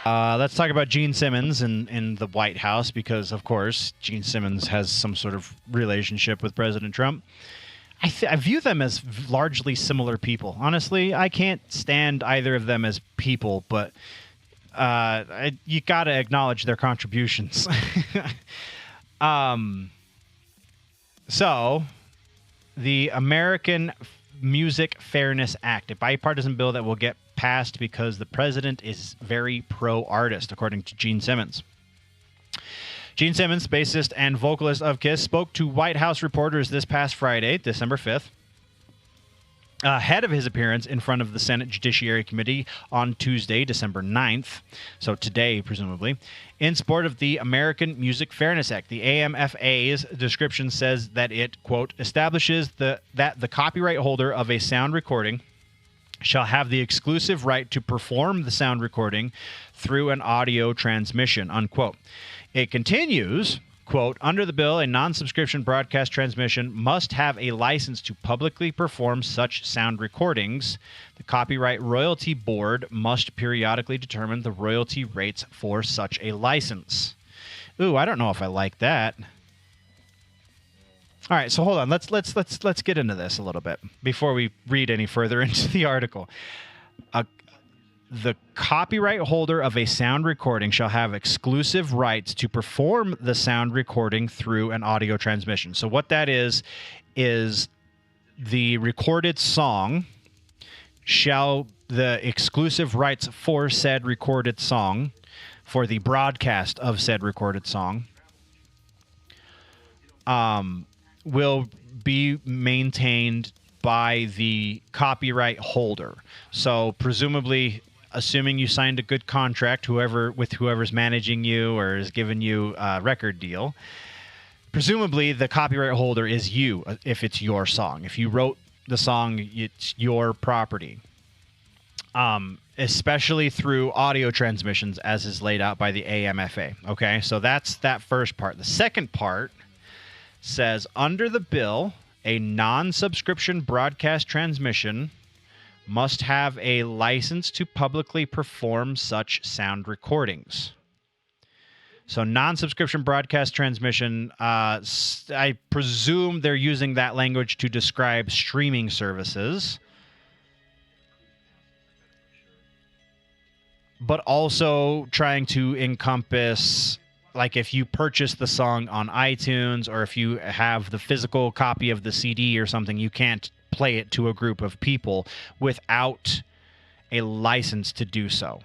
Let's talk about Gene Simmons in the White House because, of course, Gene Simmons has some sort of relationship with President Trump. I view them as largely similar people. Honestly, I can't stand either of them as people, but you got to acknowledge their contributions. So, the American Music Fairness Act, a bipartisan bill that will get passed because the president is very pro-artist, according to Gene Simmons. Gene Simmons, bassist and vocalist of Kiss, spoke to White House reporters this past Friday, December 5th, ahead of his appearance in front of the Senate Judiciary Committee on Tuesday, December 9th, so today, presumably, in support of the American Music Fairness Act. The AMFA's description says that it, quote, establishes that the copyright holder of a sound recording shall have the exclusive right to perform the sound recording through an audio transmission, unquote. It continues, quote, under the bill, a non-subscription broadcast transmission must have a license to publicly perform such sound recordings. The Copyright Royalty Board must periodically determine the royalty rates for such a license. Ooh, I don't know if I like that. All right, so hold on. Let's get into this a little bit before we read any further into the article. The copyright holder of a sound recording shall have exclusive rights to perform the sound recording through an audio transmission. So what that is the recorded song the exclusive rights for said recorded song, for the broadcast of said recorded song, will be maintained by the copyright holder. So presumably, assuming you signed a good contract, whoever's managing you or is giving you a record deal, presumably the copyright holder is you if it's your song. If you wrote the song, it's your property. Especially through audio transmissions as is laid out by the AMFA. Okay, so that's that first part. The second part says, under the bill, a non-subscription broadcast transmission must have a license to publicly perform such sound recordings. So non-subscription broadcast transmission, I presume they're using that language to describe streaming services, but also trying to encompass, like, if you purchase the song on iTunes or if you have the physical copy of the CD or something, you can't play it to a group of people without a license to do so,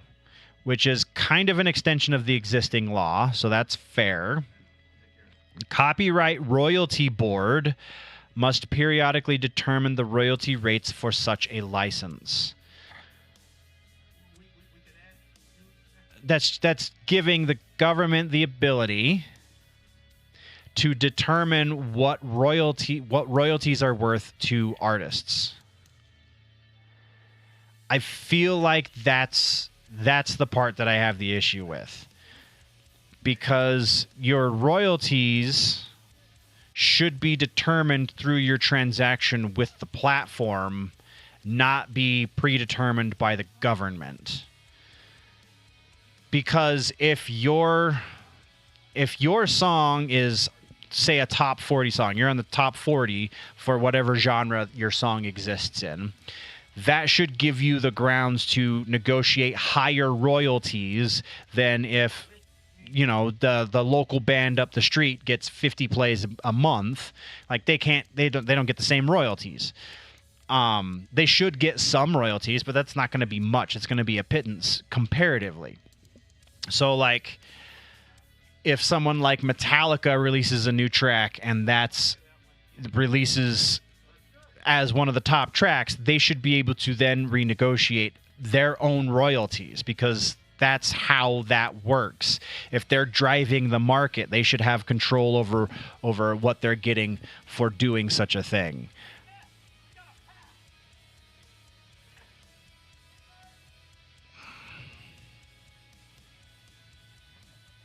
which is kind of an extension of the existing law, so that's fair. Copyright Royalty Board must periodically determine the royalty rates for such a license. That's giving the government the ability to determine what royalties are worth to artists. I feel like that's the part that I have the issue with, because your royalties should be determined through your transaction with the platform, not be predetermined by the government. Because if your song is, say, a top 40 song, you're on the top 40 for whatever genre your song exists in, that should give you the grounds to negotiate higher royalties than if, you know, the local band up the street gets 50 plays a month. Like, they don't get the same royalties. They should get some royalties, but that's not going to be much. It's going to be a pittance comparatively. So, like, if someone like Metallica releases a new track and that's releases as one of the top tracks, they should be able to then renegotiate their own royalties, because that's how that works. If they're driving the market, they should have control over what they're getting for doing such a thing.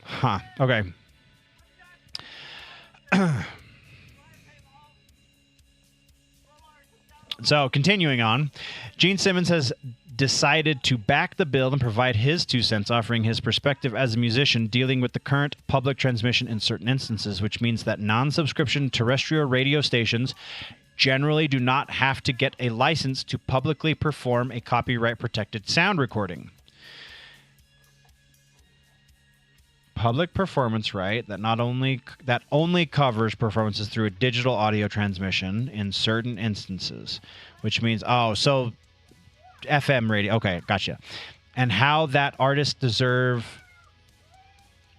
Huh. Okay. So, continuing on, Gene Simmons has decided to back the bill and provide his 2 cents, offering his perspective as a musician dealing with the current public transmission in certain instances, which means that non-subscription terrestrial radio stations generally do not have to get a license to publicly perform a copyright-protected sound recording. Public performance right that only covers performances through a digital audio transmission in certain instances, which means so FM radio. Okay, gotcha. And how that artists deserve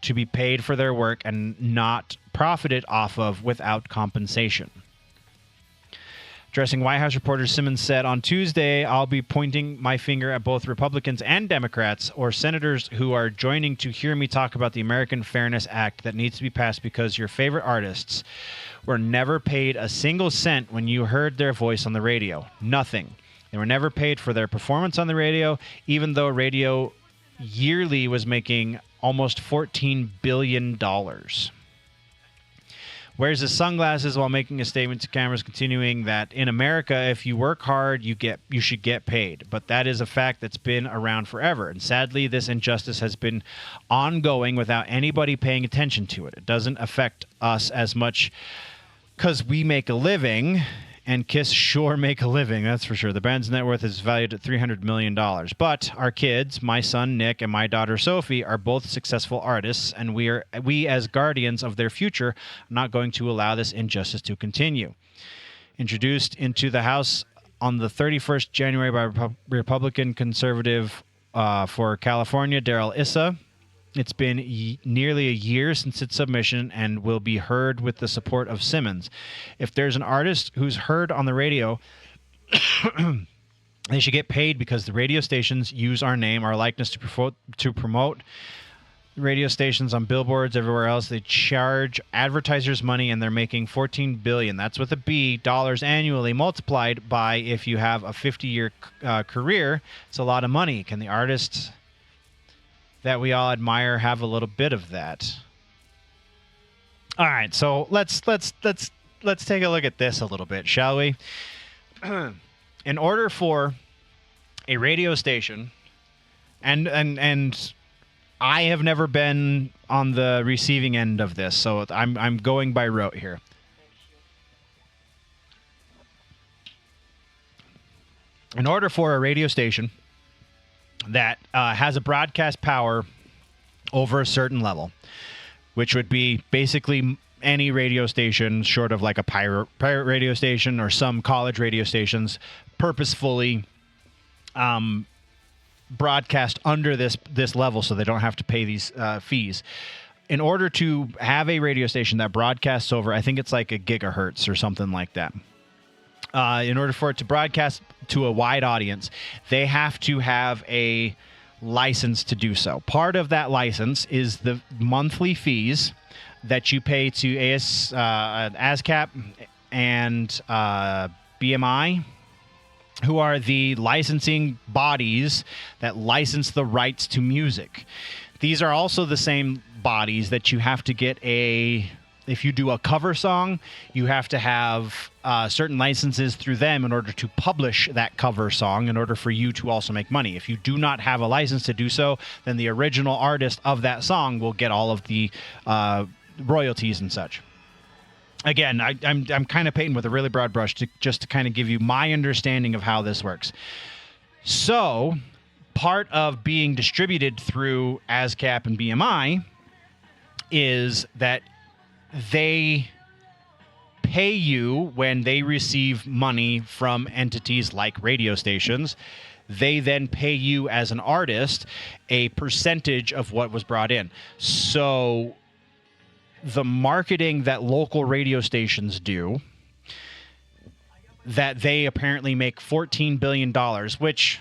to be paid for their work and not profited off of without compensation. Addressing White House reporters, Simmons said, on Tuesday, I'll be pointing my finger at both Republicans and Democrats or senators who are joining to hear me talk about the American Fairness Act that needs to be passed because your favorite artists were never paid a single cent when you heard their voice on the radio. Nothing. They were never paid for their performance on the radio, even though radio yearly was making almost $14 billion. Wears his sunglasses while making a statement to cameras, continuing that in America, if you work hard, you should get paid. But that is a fact that's been around forever. And sadly, this injustice has been ongoing without anybody paying attention to it. It doesn't affect us as much because we make a living, and Kiss sure make a living, that's for sure. The band's net worth is valued at $300 million. But our kids, my son Nick and my daughter Sophie, are both successful artists, and we as guardians of their future are not going to allow this injustice to continue. Introduced into the House on the 31st January by Republican conservative for California, Darrell Issa. It's been nearly a year since its submission and will be heard with the support of Simmons. If there's an artist who's heard on the radio, they should get paid because the radio stations use our name, our likeness to promote radio stations on billboards everywhere else. They charge advertisers money, and they're making $14 billion. That's with a B, dollars annually multiplied by if you have a 50-year career. It's a lot of money. Can the artists that we all admire have a little bit of that? All right, so let's take a look at this a little bit, shall we? In order for a radio station, and I have never been on the receiving end of this, so I'm going by rote here. In order for a radio station that has a broadcast power over a certain level, which would be basically any radio station short of like a pirate radio station or some college radio stations purposefully broadcast under this level so they don't have to pay these fees. In order to have a radio station that broadcasts over, I think it's like a gigahertz or something like that. In order for it to broadcast to a wide audience, they have to have a license to do so. Part of that license is the monthly fees that you pay to ASCAP and BMI, who are the licensing bodies that license the rights to music. These are also the same bodies that you have to get if you do a cover song, you have to have certain licenses through them in order to publish that cover song in order for you to also make money. If you do not have a license to do so, then the original artist of that song will get all of the royalties and such. Again, I'm kind of painting with a really broad brush just to kind of give you my understanding of how this works. So, part of being distributed through ASCAP and BMI is that they pay you when they receive money from entities like radio stations. They then pay you as an artist a percentage of what was brought in. So the marketing that local radio stations do, that they apparently make $14 billion, which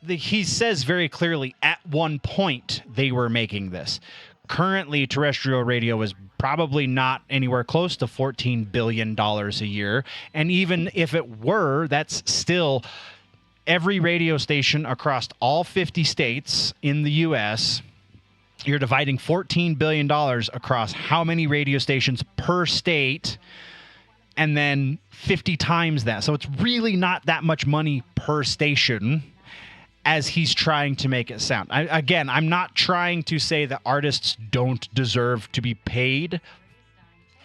he says very clearly at one point they were making this. Currently, terrestrial radio is probably not anywhere close to $14 billion a year. And even if it were, that's still every radio station across all 50 states in the U.S. You're dividing $14 billion across how many radio stations per state, and then 50 times that. So it's really not that much money per station. as he's trying to make it sound. I'm not trying to say that artists don't deserve to be paid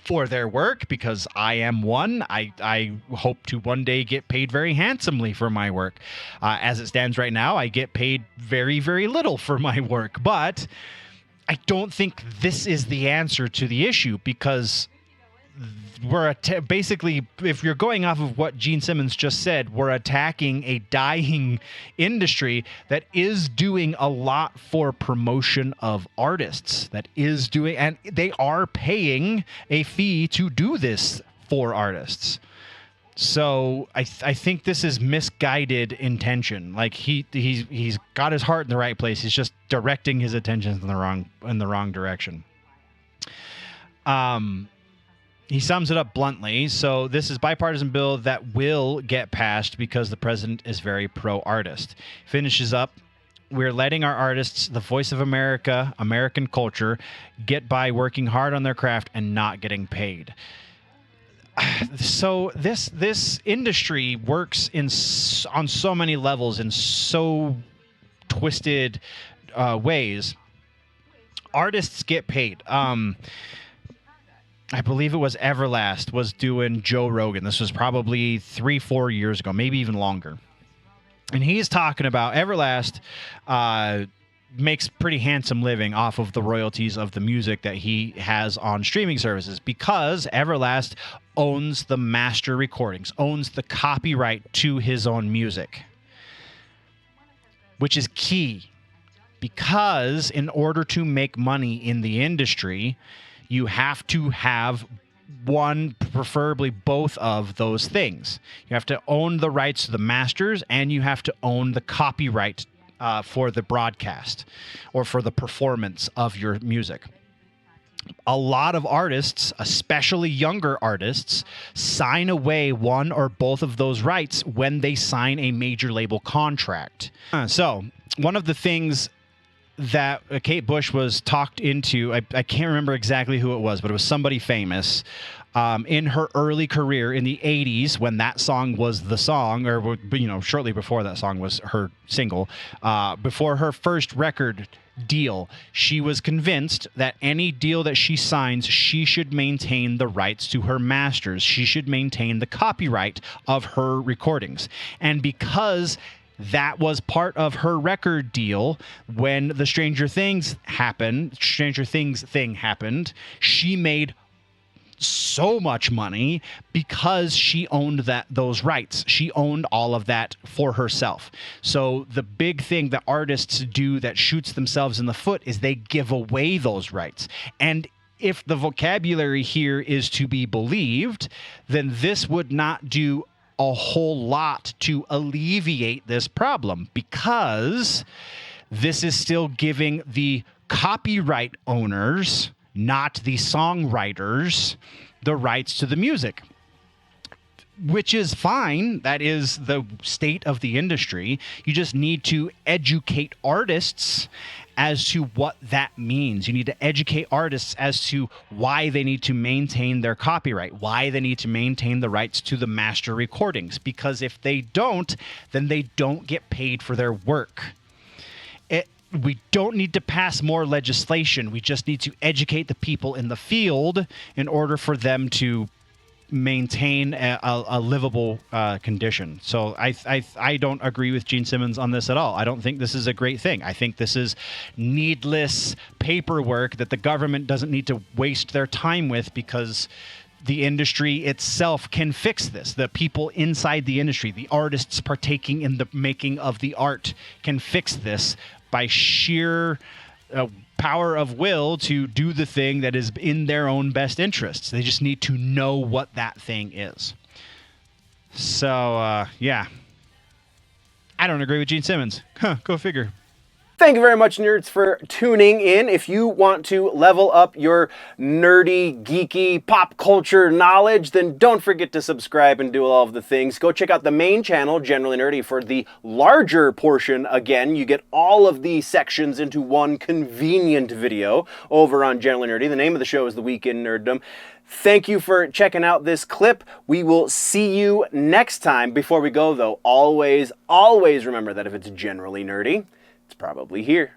for their work, because I am one. I hope to one day get paid very handsomely for my work. As it stands right now, I get paid very, very little for my work. But I don't think this is the answer to the issue, because we're basically, if you're going off of what Gene Simmons just said, we're attacking a dying industry that is doing a lot for promotion of artists, and they are paying a fee to do this for artists. So I think this is misguided intention. Like he's got his heart in the right place. He's just directing his attention in the wrong direction. He sums it up bluntly. So this is bipartisan bill that will get passed because the president is very pro-artist. Finishes up, we're letting our artists, the voice of America, American culture, get by working hard on their craft and not getting paid. So this industry works on so many levels, in so twisted ways. Artists get paid. I believe it was Everlast was doing Joe Rogan. This was probably 3-4 years ago, maybe even longer. And he's talking about Everlast makes pretty handsome living off of the royalties of the music that he has on streaming services, because Everlast owns the master recordings, owns the copyright to his own music, which is key, because in order to make money in the industry, you have to have one, preferably both of those things. You have to own the rights to the masters, and you have to own the copyright for the broadcast or for the performance of your music. A lot of artists, especially younger artists, sign away one or both of those rights when they sign a major label contract. So one of the things that Kate Bush was talked into, I can't remember exactly who it was, but it was somebody famous in her early career in the 80s, when that song was the song, or shortly before that song was her single, before her first record deal. She was convinced that any deal that she signs, she should maintain the rights to her masters. She should maintain the copyright of her recordings. And because that was part of her record deal, when the Stranger Things thing happened, she made so much money because she owned those rights. She owned all of that for herself. So the big thing that artists do that shoots themselves in the foot is they give away those rights. And if the vocabulary here is to be believed, then this would not do a whole lot to alleviate this problem, because this is still giving the copyright owners, not the songwriters, the rights to the music, which is fine. That is the state of the industry. You just need to educate artists as to what that means. You need to educate artists as to why they need to maintain their copyright, why they need to maintain the rights to the master recordings, because if they don't, then they don't get paid for their work. We don't need to pass more legislation. We just need to educate the people in the field in order for them to maintain a livable condition. So I don't agree with Gene Simmons on this at all. I don't think this is a great thing. I think this is needless paperwork that the government doesn't need to waste their time with, because the industry itself can fix this. The people inside the industry, the artists partaking in the making of the art, can fix this by sheer power of will to do the thing that is in their own best interests. They just need to know what that thing is. So, yeah. I don't agree with Gene Simmons. Go figure. Thank you very much, nerds, for tuning in. If you want to level up your nerdy, geeky, pop culture knowledge, then don't forget to subscribe and do all of the things. Go check out the main channel, Generally Nerdy, for the larger portion. Again, you get all of the sections into one convenient video over on Generally Nerdy. The name of the show is The Week in Nerddom. Thank you for checking out this clip. We will see you next time. Before we go, though, always remember that if it's generally nerdy, it's probably here.